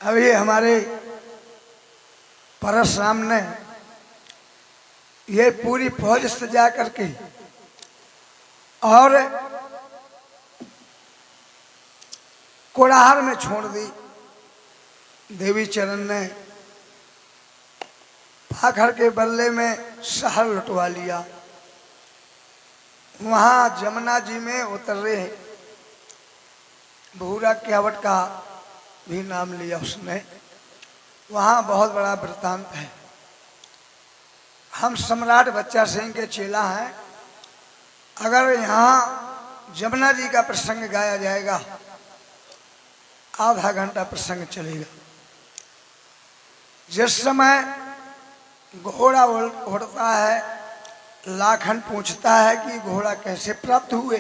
अभी हमारे परशुराम ने ये पूरी फौज सजा करके और कोड़ाहर में छोड़ दी। देवी चरण ने पाखर के बदले में शहर लुटवा लिया। वहां जमुना जी में उतरे, भूरा क्यावट का भी नाम लिया उसने। वहां बहुत बड़ा वृत्तांत है। हम सम्राट बच्चा सिंह के चेला हैं। अगर यहाँ जमुना जी का प्रसंग गाया जाएगा, आधा घंटा प्रसंग चलेगा। जिस समय घोड़ा उड़ता है, लाखन पूछता है कि घोड़ा कैसे प्राप्त हुए,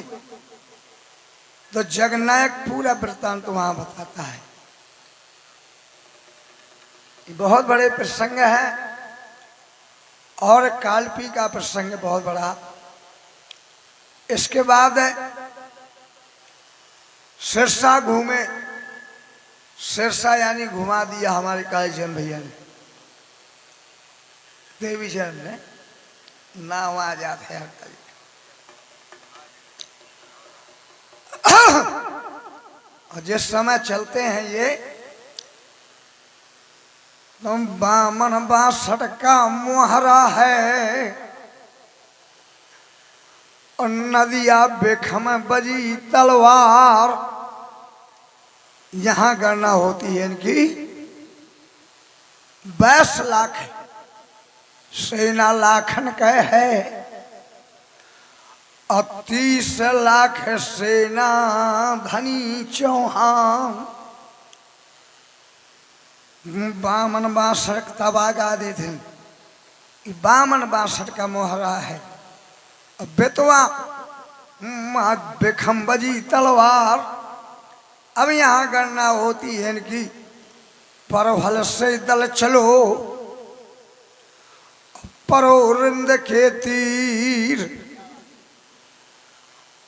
तो जगनायक पूरा वृत्तांत वहां बताता है। बहुत बड़े प्रसंग है और कालपी का प्रसंग बहुत बड़ा। इसके बाद सिरसा घूमे। सिरसा यानी घुमा दिया हमारे कालीचंद भैया ने, देवी चरण ने। नाम आ जाते हैं और जिस समय चलते हैं ये, तुम बामन बासठ का मुहरा है और नदिया बेखम बजी तलवार। यहां गणना होती है इनकी 22 लाख सेना लाखन का है और 30 लाख सेना धनी चौहान। बामन बासठ तब आगा देते, बामन बासठ का मोहरा है। बेतवा बेखम बजी तलवार। अब यहाँ गणना होती है इनकी परवल से दल चलो, परोरिंद के तीर।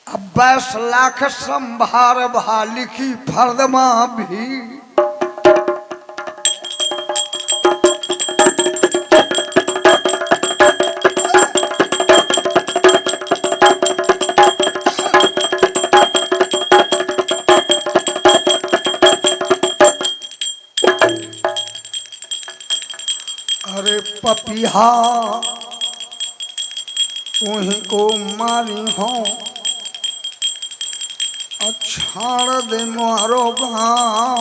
अब 22 लाख संभार भा लिखी फर्दमा भी। अरे पपिहा तुही को मारी हो और छाड़ दे मारो गाँव।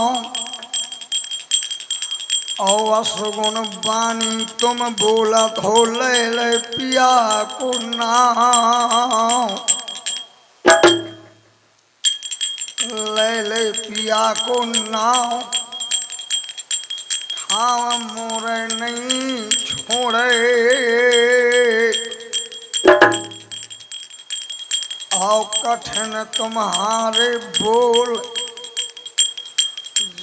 अवसगुण बानी तुम बोलत हो, ले ले पिया को नाम। ले ले पिया को नाम, हाँ मोरे नहीं छोड़े। आओ कठिन तुम्हारे बोल,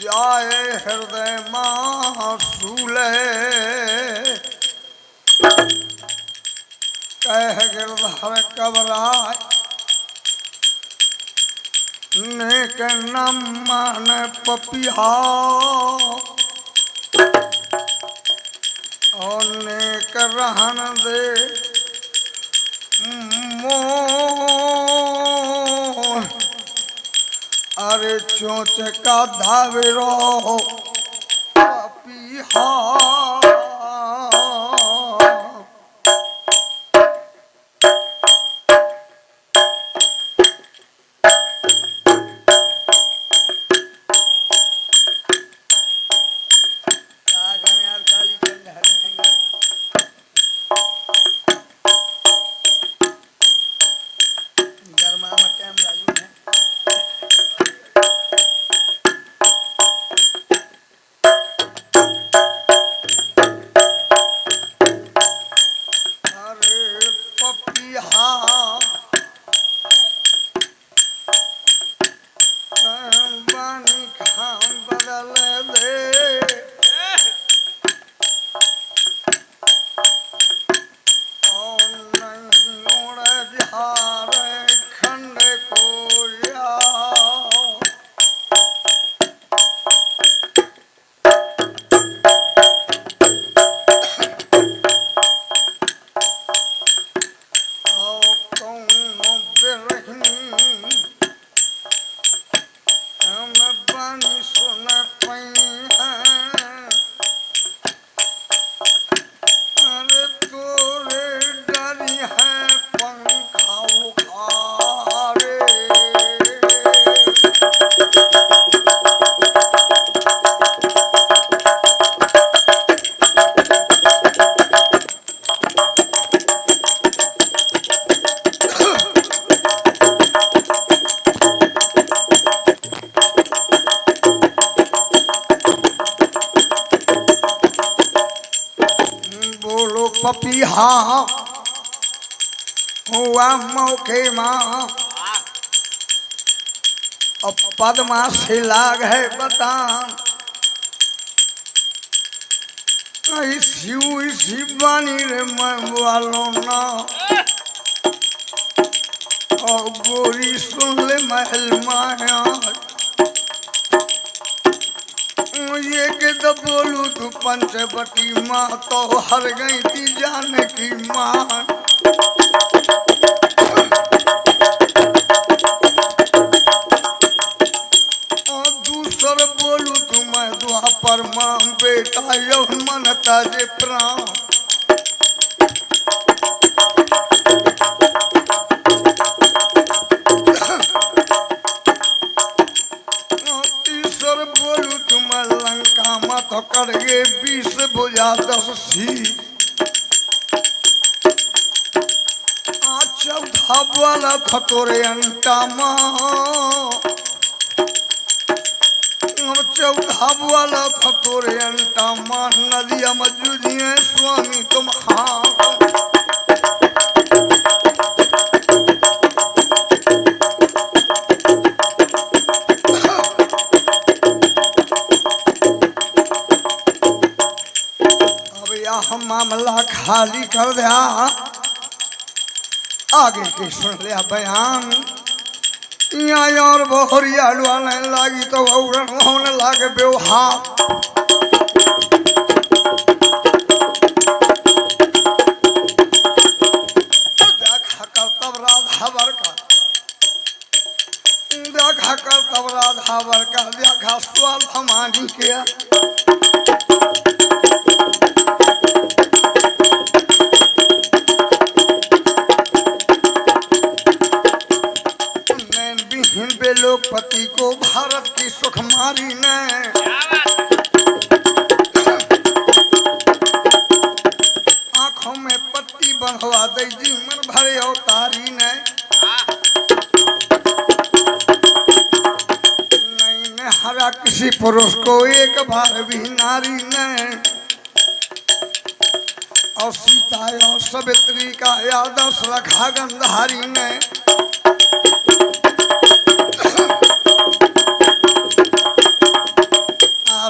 जाए हृदय मासूले। कह गिरधर कबराय नेक न मान पपिहा और नेक रहन दे मोह। अरे चोच का धावेरो पपिहा। बानी सुन पई है, अरे तोरे डरी है पंखा उखारे। बोलो पपीहा हुआ मौके माँ, अब पद्मा से लाग है बतान, इसी बानी रे मन वालों ना, और गोरी सुन ले महल माया, ये के तो बोलू तू पंचवटी माँ तो हर गई थी जान की माँ। और दूसर बोलू तू मैं द्वापर माँ बेटा यो मन ताजे प्राण। तीसर बोलू तुम लंका मत कर गे 20 बुझा 10 सी। चौथा वाला खतोरे अंटा माँ, चौथा वाला खतोरे अंटा माँ, नदिया मजूदिए स्वामी तुम हाँ। हम मामला खाली कर दिया, आगे के सुन लिया बयान। यहाँ और बोहरिया डुआने लगी तो औरन होने लगे व्यवहार। देखा कर तब राधा बरका, देखा कर तब राधा बरका, देखा स्वाद हमारी किया। लोकपति को भारत की सुखमारी ने आंखों में पट्टी बंधवा दी जी मन भरे अवतारी ने। नहीं ने हरा किसी पुरुष को एक बार भी नारी ने, और सीता और सावित्री का आदर्श रखा गंधारी ने।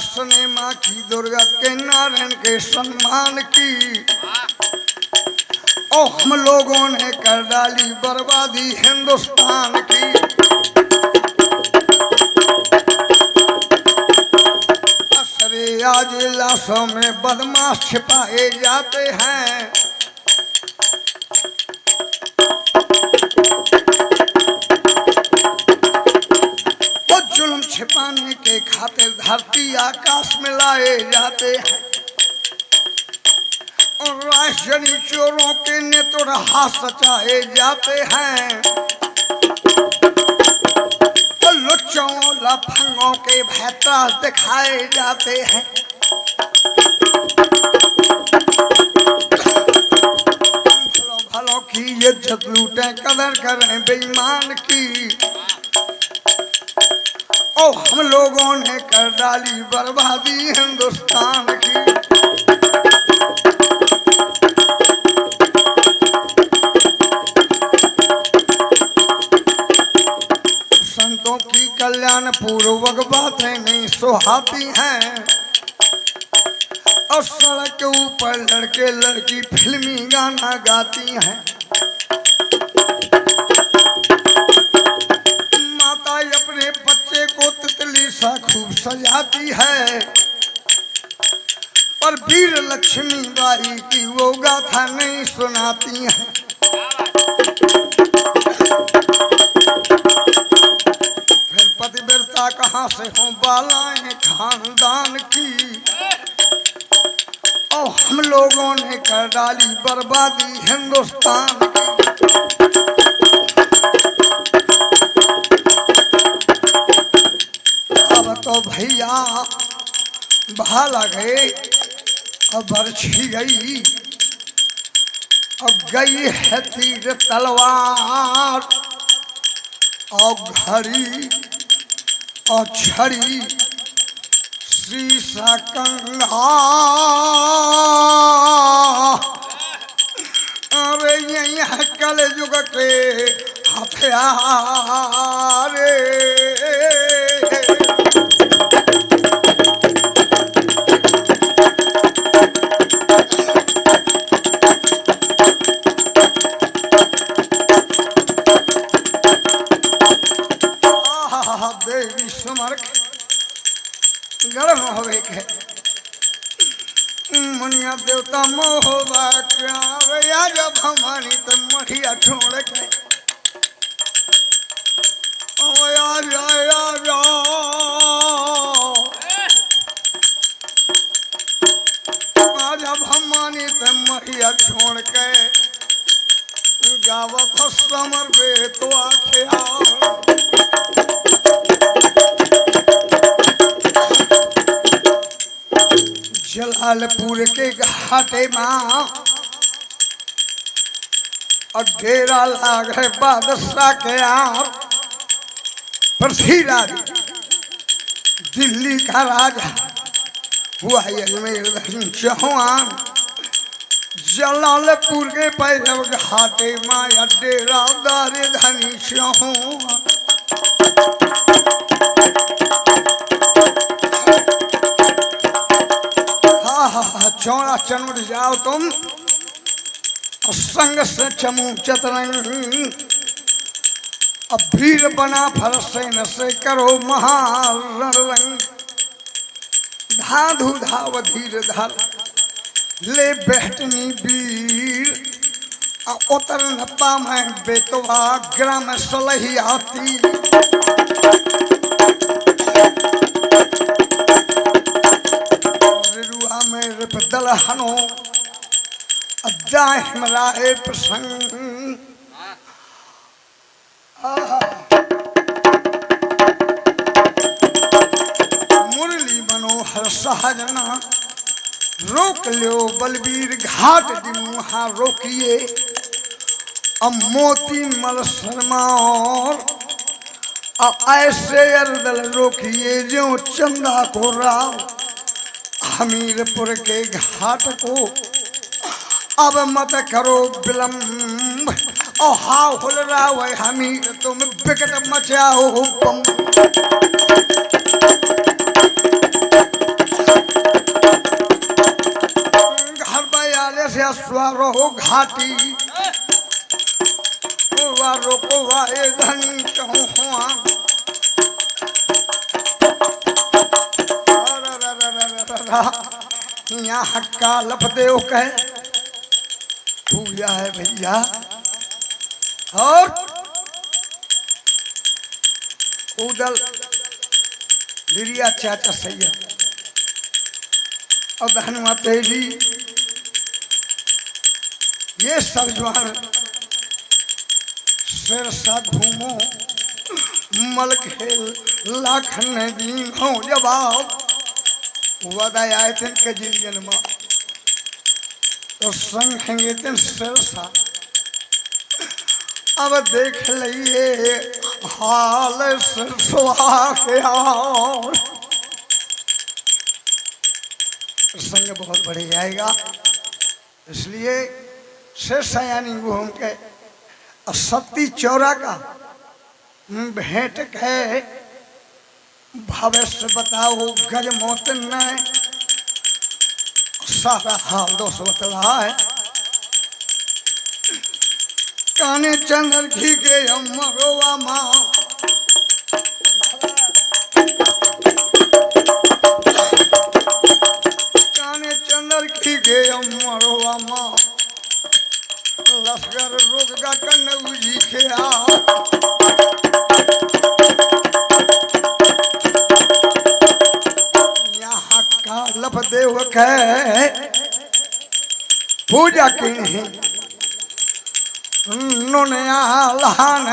सुने माँ की दुर्गा के नारायण के सम्मान की, और हम लोगों ने कर डाली बर्बादी हिंदुस्तान की। असरे आज लाशों में बदमाश छिपाए जाते हैं, जुल्म छिपाने के खातिर धरती आकाश में लाए जाते हैं, और राष्ट्रीय चोरों के नेत्र हाथ सचाए जाते हैं, और लुच्चों लफंगों के भैतरा दिखाए जाते हैं। भलों की इज्जत लूटें, कदर करें बेईमान की, और हम लोगों ने कर डाली बर्बादी हिंदुस्तान की। संतों की कल्याण पूर्वक बातें नहीं सुहाती हैं, और सड़क के ऊपर लड़के लड़की फिल्मी गाना गाती हैं। माता अपने बच्चे को तितली सा खूब सजाती है, पर वीर लक्ष्मी बाई की वो गाथा नहीं सुनाती है। फिर पतिव्रता कहाँ से हों बालाएं खानदान की, और हम लोगों ने कर डाली बर्बादी हिंदुस्तान की। अब तो भैया भाला गए, अब बरछी गई, अब गई है तीर तलवार, और घड़ी और छड़ी शीशा कंघा। अरे यही कल युग के हथियार। देवी समर्थ गर्भ होवे के मुनिया देवता मोहबा क्या जब हमारी तो मठिया छोड़ के जब हमारी तो मठिया छोड़ के गावत समर बे तो आख्या। जलालपुर के घाटे माँ और डेरा लाग है बादशाह के यार, पृथ्वीराज दिल्ली का राजा हुआ अजमेर चौहान। जलालपुर के पैरव घाटे माँ या डेरा दारे धनी चौहान। चौड़ा चनुट जाओ तुम और संग से चमू चतरंग, अब भीड़ बना फरसे न से करो महारण रंग। धाधु धाव धीर धर ले बैठनी वीर, उतर न पामै बेतवा ग्राम सलही आती। दल हनो अद्दाहिमराए प्रसंग। मुरली मनोहर सहजना रोक लो बलबीर घाट दिमुहा रोकिए। अब मोती मल शर्मा और ऐसे अरदल रोकिए जो चंदा को राव। हमीरपुर के घाट को अब मत करो विलंब, और हाउ हुल राव हमीर तुम विकट मचाओ बम। घर बयाले से स्वारो घाटी वारो को वाए धनी चौहा। यहाँ कालप देव कहे पूजा है भैया। और उदल लिरिया चाचा सैयद और धनुआ तेली ये सब जवान सिरसा घूमो मल खेल लाखन दीन हो जवाब। वदाय आए थे कजिलियन माँ तो संग हैंगे थे सिरसा। अब देख लिये हाल सिरसवा के और संग बहुत बढ़ जाएगा। इसलिए सिरसा यानी घूम के सत्ती चौरा का भेंट है। भविष्य बताओ गज मौत न सारा हाल दोष बतला है। काने चंद्र घी के अमरोवा माँ काने चंद्र घी के अमरोवा माँ लश्कर रोग का कन्नऊ जी के आ। देव के पूजा की नुनियालान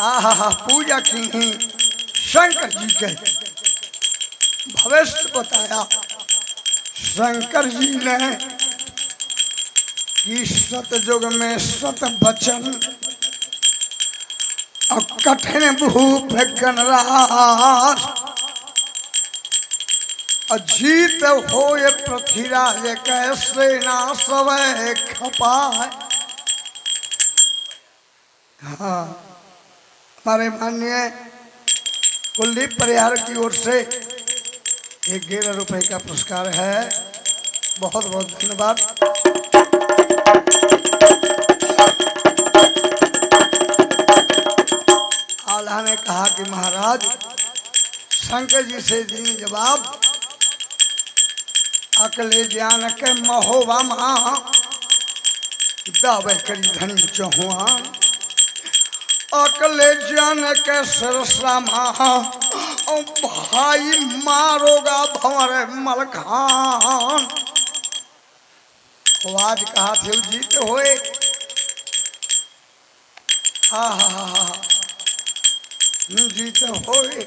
आहा पूजा की शंकर जी के भविष्य बताया। शंकर जी ने कि सतयुग में सत वचन और कठिन भूप गणराज अजीत होए पृथ्वीराज कैसे ना सवै खपाए। हाँ, हमारे माननीय कुलदीप परिहार की ओर से 11 रुपए का पुरस्कार है। बहुत बहुत धन्यवाद। आल्हा ने कहा कि महाराज शंकर जी से दी जवाब अकले ज्ञान के महोबा माँ दावे करी धनी चौहान। अकले ज्ञान के सरसा माँ भाई मारोगा भंवर मलखान। आवाज कहा थे जीत होए। हा हा हा हा जीत होए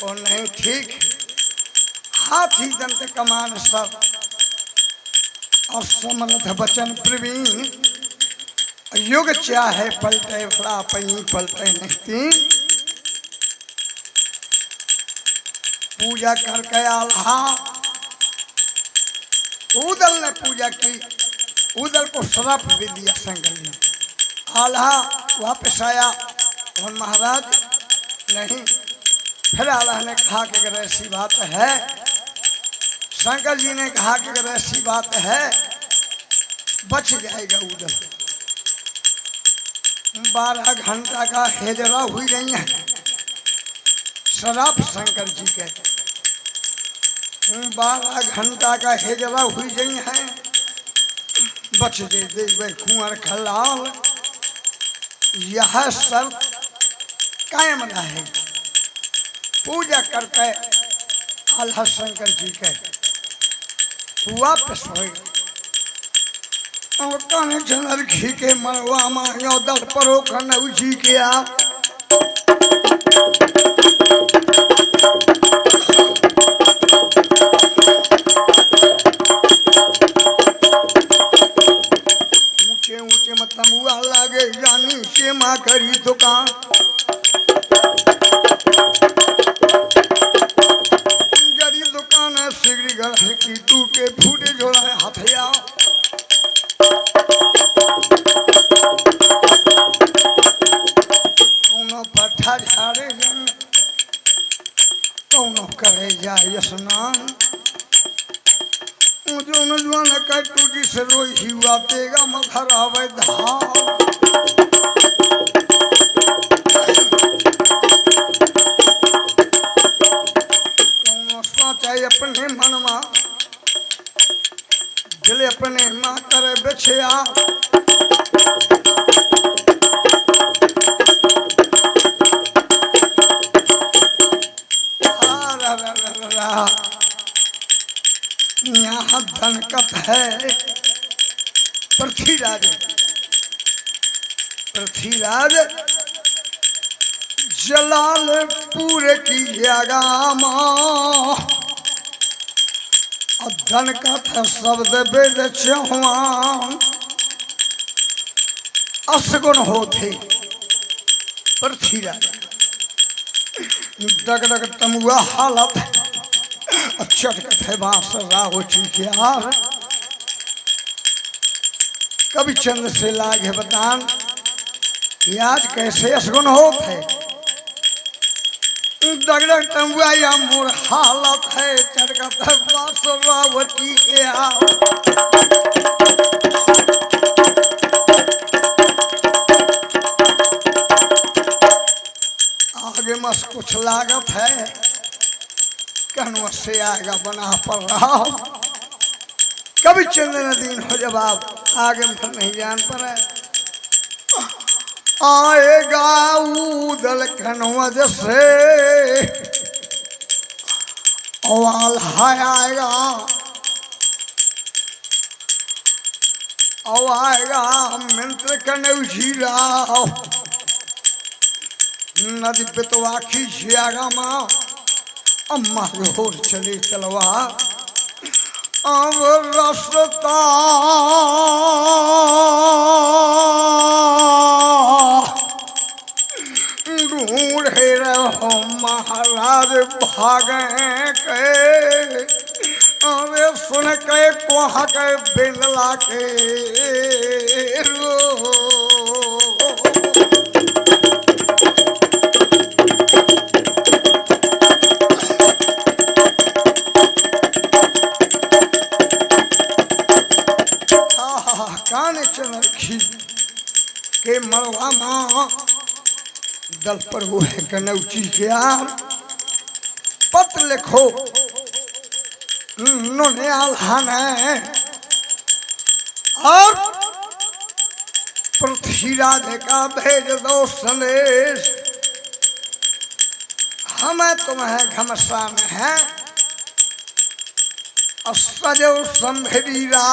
और नहीं ठीक। हाथी दंत कमान सब और समर्थ वचन प्रवीण युग चाहे पलटे भला पई पलटे नहीं। पूजा करके आल्हा उदल ने पूजा की। उदल को श्राप भी दिया शंकर जी। आल्हा वापस आया और महाराज नहीं। फिर आल्हा ने कहा कि अगर ऐसी बात है, शंकर जी ने कहा कि अगर ऐसी बात है बच जाएगा उदल। 12 घंटा का हेजरा हुई गई है। श्राप शंकर जी के 12 घंटा का हेजरा हुई गई है। बच दे देवे कुंवर खलाल यह सब कायम रहे। पूजा करके आल्हा शंकर जी के वापस हो कने जनर घी के मरवा मायो दल परो कनऊ जी के आ। ऊंचे ऊंचे मतमुआ लागे जानी से माँ करी दुकान। गरी दुकान है सिगड़ी घर की टूटे फूटे जोड़ा है हथिया। कौनो पट्ठा झाड़े जन कौनो करे जाए स्नान। जो नजवान का टूटी से रोई हुआ तेगा मधर आवे धाम। कौनो सोचे अपने मनमा दिल अपने माँ करे बिछया। यहाँ धनकत है पृथ्वीराज। पृथ्वीराज जलालपुर की जगह माँ और धनकत है शब्द वेद चौहान। असगुण होते पृथ्वीराज डगडग तमुआ हालत है। चटकट है बांस राहो यार। कभी चंद्र से लागे बतान आज कैसे असगुन होत है। डगडग तमुआ या मोर हालत है। चटकट है बांस रावटी यार। आगे मस कुछ लागत है कहनुआ से आएगा बना पर रहा। कभी चंद्र नदीन हो जब आप आगे भर नहीं जान पर है। आएगा उदल कन्वज से अवाल हाय आएगा, अब आएगा मंत्र कने उछीरा नदी पे तो आखी छियागा माँ अम्मा जोर चली चलवा अब रास्ता ढूंढ रहो महाराज भागे के अरे सुन के कोहा के बिंदला के रो कान चनखी के मरवा माँ दल पर वो है कनौची के यार पत्र लिखो नुने आल्हान है और पृथ्वीराज का भेज दो संदेश हमें तुम्हें घमसान है सजो संभरीरा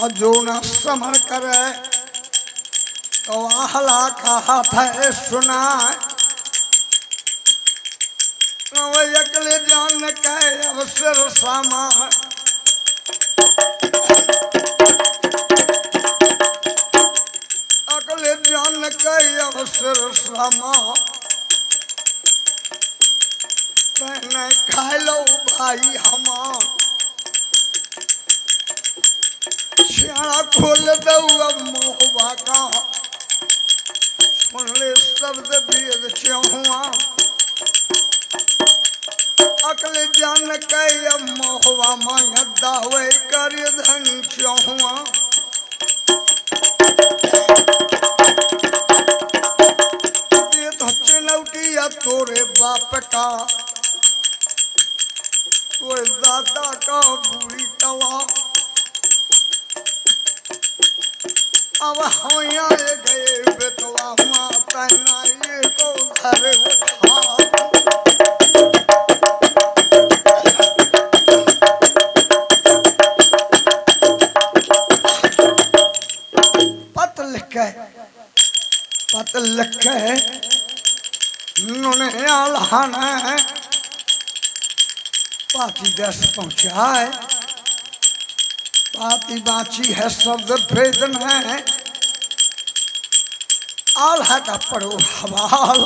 और जो न समर करे तो आहला का हाथ है सुना अकले जान के अवसर सामा अकले जान के अवसर सामा मैंने खा लो भाई हमार सियाड़ा खोल दो अब मोहबा का सुन ले शब्द वेद चहुआ अकल जान के अब मोहबा माया दावे कर धन चहुआ ये तो चिनौटिया तोरे बाप का तोरे दादा का बूढ़ी तवा अब हम आए गए बेतवा माता नाई को घर उठा पत लिख के नुने आल्हान पाती दस पहुंचाए पाती बाची है शब्द भेदन है आल्हा का पढ़ो हवाल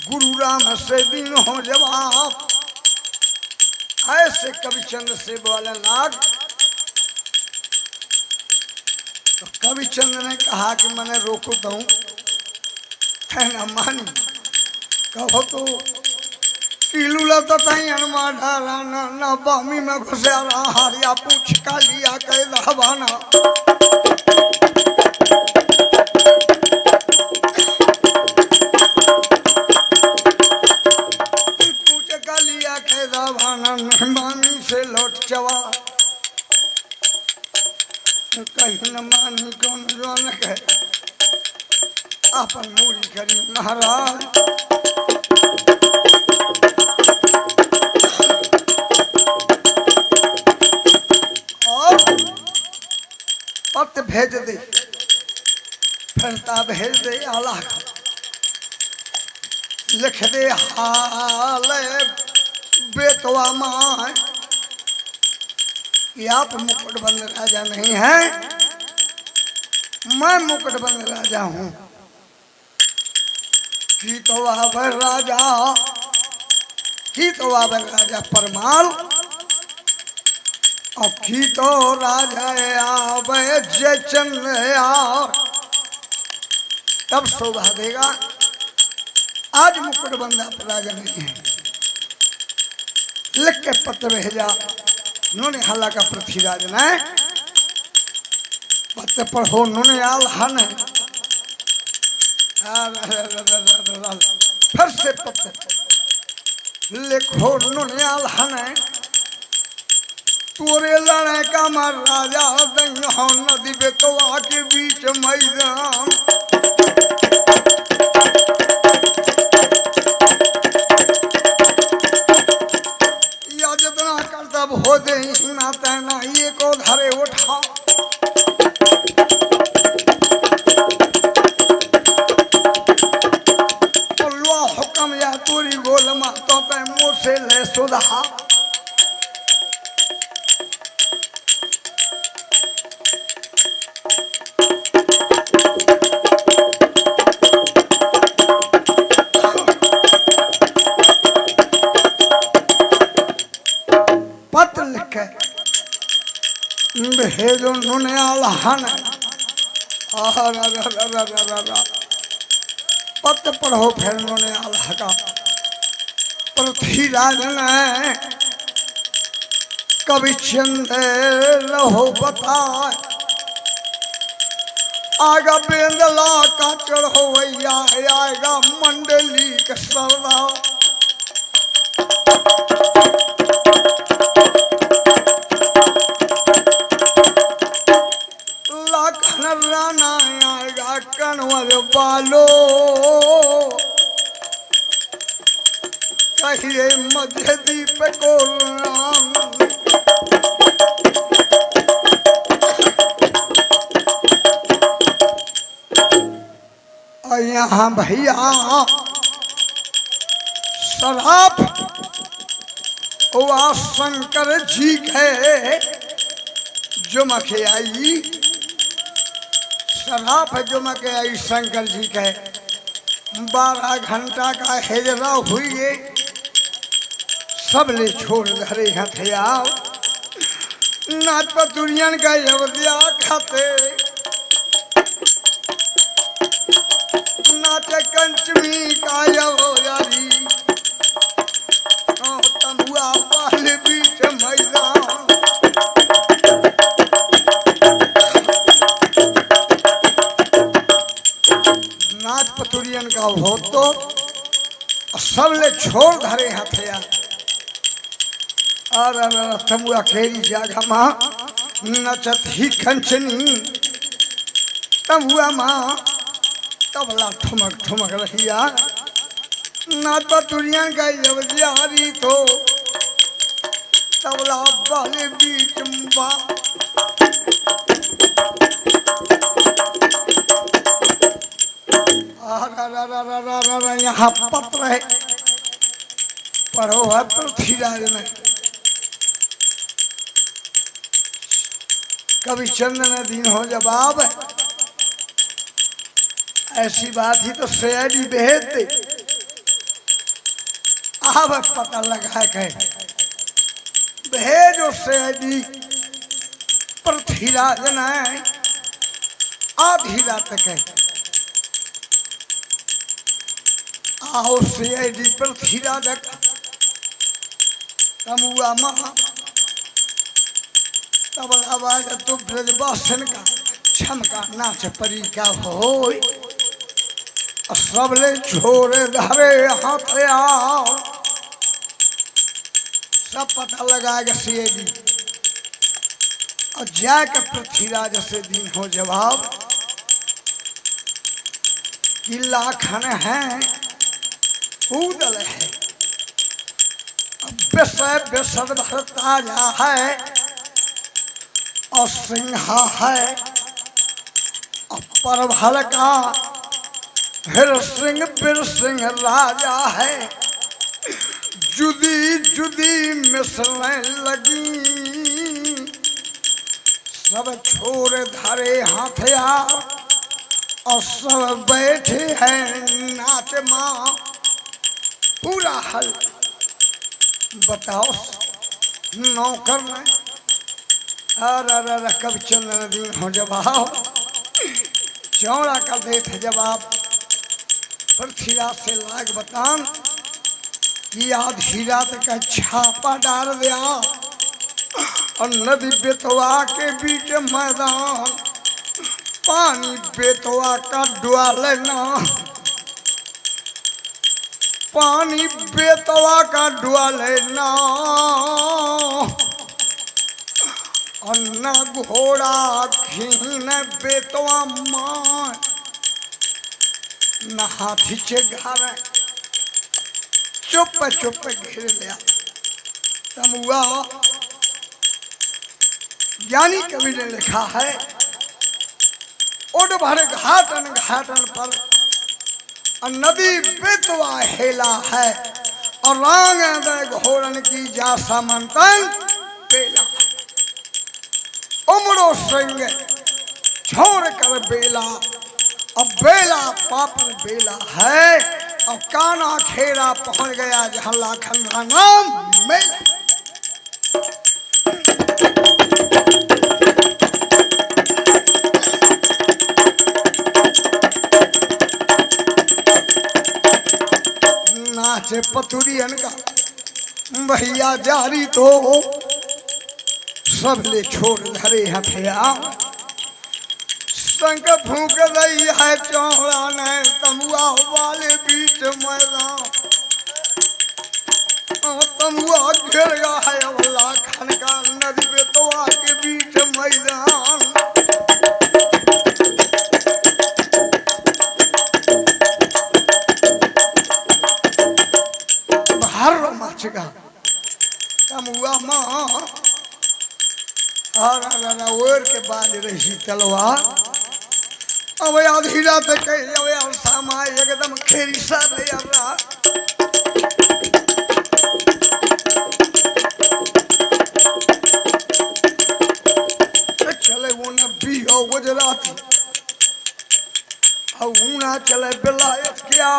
गुरु राम से दिन हो जवाब ऐसे कविचंद से बोले लाग तो कविचंद ने कहा कि मैंने रोको दूं कहना मानी कहो तो पीलू लता ताई हनुमान डाराना ना बामी में घुसे हारिया पूछ का लिया कह दहबाना पूछ का लिया कह दहबाना बामी से लौट चवा कहीं न मानी कौन जोन है अपन मूरी करी महाराज पत्र भेज दे फिरता भेज दे आला लिख दे हाल बेतवा मां कि आप मुकुटबंद राजा नहीं है मैं मुकुटबंद राजा हूं की तो आवर राजा की तो आवर राजा परमाल और की तो राजा आवे जय चंद्र तब शोभा देगा आज मुकुटबंद आप राजा नहीं है लिख के पत्र भेजा उन्होंने हल्ला का पृथ्वीराज ने पत्र पढ़ो उन्होंने आल्हान फिर से पत्र लिखो उन्होंने आल्हान तोरे लड़े का मार राजा नदी बेतवा के बीच मैदान से ले सुधा। पत्र लिखे भेजो नुने आलहन। पत्र पढ़ो फिर नुने आलह का। पृथ्वीराज ने कवि चंद रहो बताए, आगा बेंदला का चढ़ो भैया, आएगा मंडली का सरदार। लाखन राना आएगा कनवर बालो, कहिए मध्य दीप को राम। और यहाँ भैया शराब हुआ शंकर जी के जो मखे आई, शराब जो मखे आई शंकर जी के। 12 घंटा का हिजरा हुई, सब ले छोड़ धरे हथियार। नाच पतुरियन का अवधिया खाते, नाचे कंचमी का यारी। तमुआ पहले बीच मैदान, नाच पतुरियन का हो तो सब ले छोड़ धरे हथियार। तमुआ खेरी जागा माँ नचत ही कंचनी, तमुआ माँ तबला ठुमक ठुमक रहिया। नाच पतुरियन का अवधियारी तो तबला वाले बीच बा। यहाँ पत्र है पढ़ो है पृथ्वीराज ने। कवि चंद ने दीन हो जवाब, ऐसी बात ही तो सयाजी भेज दे। अब पता लगा के भेजो सयाजी। पृथ्वीराज ने आधी रात के आओ सयाजी पृथ्वीराज का। तमुआ महा तब आवाज तो ब्रजवासन का छमका नाच परी का हो। सबले छोरे धरे हथियार, सब पता लगाएगा सीएडी। और जाकर पृथ्वीराज से दीन हो जवाब कि लाखन है उदल है, विषय विषद भर ताजा है। और सिंहा है परभल का, हिर सिंह बिर सिंह राजा है। जुदी जुदी मिसलें लगी, सब छोर धरे हथियार। और सब बैठे हैं नाच माँ पूरा हल। बताओ नौकर में अरे कब चल दिन हो जवाब चौड़ा कर दे थे जवाब। पृथ्वीराज से लाग बतान कि आधी रात का छापा डाल दिया और नदी बेतवा के बीच मैदान। पानी बेतवा का डुआ लेना, पानी बेतवा का डुआ लेना। और न घोड़ा घीन बेतवा मां, न हाथी से घर चुप चुप घेर लिया। तमुआ ज्ञानी कवि ने लिखा है, उड़ भर घाटन घाटन पर नदी बेतवा हेला है। और रांग दे घोड़न की जा सामंतन बेला उमड़ो सिंह छोड़ कर बेला। अब बेला पापन बेला है और काना खेरा पहुंच गया जहां लाखन का नाम मेला। नाचे पथुरियन का भैया जारी तो सब ले छोड़ धरे हथियार। शंख फूंक रही है चौड़ा ने तमुआ वाले बीच मैदान। तमुआ घेर गया है अब लाखन का नदी बेतवा के बीच मैदान। हर मचगा तमुआ माँ ओर के बाज रही तलवार। अब आधी रात कही सामा एकदम खेरी सा रहा। चले वो नब्बी हो गुजराती और ऊना चले बिलायत क्या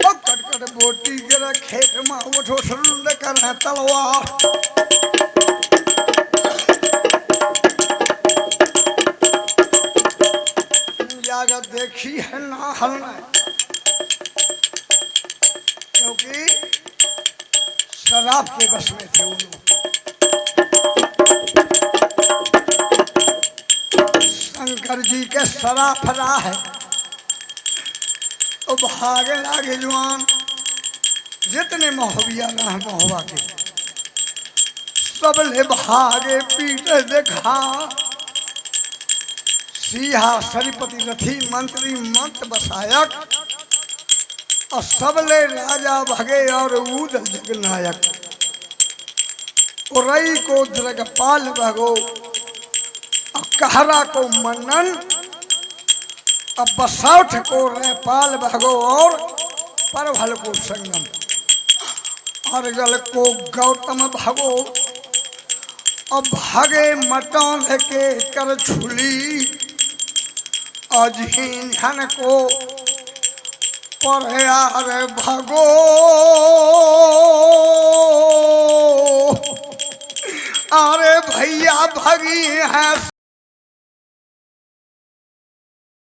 कट बोटी गिरा खेत में उठो सरुंड कर तलवार। जाकर देखी है ना हलना क्योंकि शराब के बस में थे उन शंकर जी के शराब फरा है तो भागे लागे जवान जितने महोबिया रहा महोबा के सब ले भागे पीटे देखा। सिंहा सरिपति रथी मंत्री मंत्र बसायक और सबले राजा भगे और उदल जगनायक। उरई को द्रगपाल भगो और कहरा को मनन और बसौठ को रेपाल भगो और परभल को संगम। अर्गल को गौतम भगो और भागे मटौन के कर छुली। अझीन को परयार भगो अरे भैया भगी है।